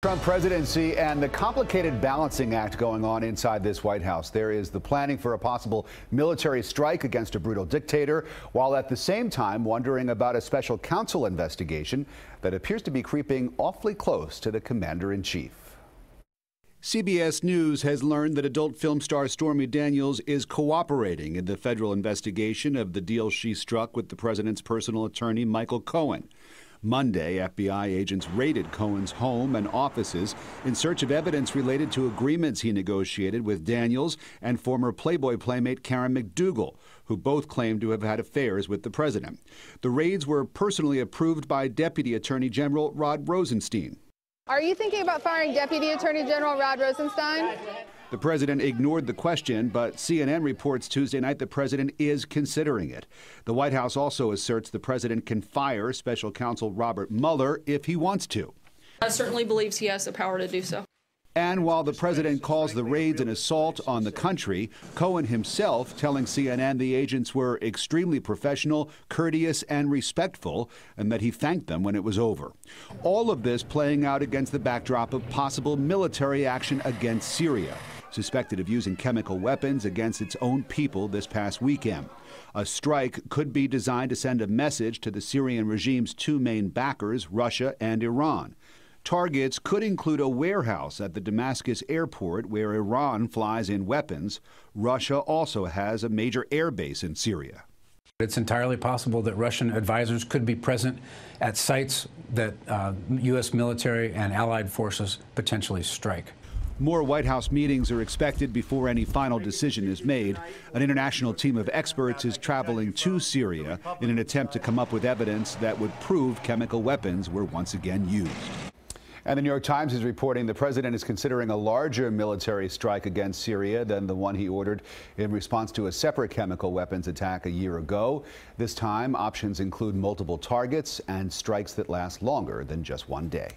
Trump presidency and the complicated balancing act going on inside this White House. There is the planning for a possible military strike against a brutal dictator, while at the same time wondering about a special counsel investigation that appears to be creeping awfully close to the commander-in-chief. CBS News has learned that adult film star Stormy Daniels is cooperating in the federal investigation of the deal she struck with the president's personal attorney, Michael Cohen. Monday, FBI agents raided Cohen's home and offices in search of evidence related to agreements he negotiated with Daniels and former Playboy playmate Karen McDougal, who both claimed to have had affairs with the president. The raids were personally approved by Deputy Attorney General Rod Rosenstein. Are you thinking about firing Deputy Attorney General Rod Rosenstein? The president ignored the question, but CNN reports Tuesday night the president is considering it. The White House also asserts the president can fire special counsel Robert Mueller if he wants to. I certainly believes he has the power to do so. And while the president calls the raids an assault on the country, Cohen himself telling CNN the agents were extremely professional, courteous, and respectful, and that he thanked them when it was over. All of this playing out against the backdrop of possible military action against Syria, suspected of using chemical weapons against its own people this past weekend. A strike could be designed to send a message to the Syrian regime's two main backers, Russia and Iran. Targets could include a warehouse at the Damascus airport where Iran flies in weapons. Russia also has a major air base in Syria. It's entirely possible that Russian advisors could be present at sites that U.S. military and allied forces potentially strike. More White House meetings are expected before any final decision is made. An international team of experts is traveling to Syria in an attempt to come up with evidence that would prove chemical weapons were once again used. And the New York Times is reporting the president is considering a larger military strike against Syria than the one he ordered in response to a separate chemical weapons attack a year ago. This time, options include multiple targets and strikes that last longer than just one day.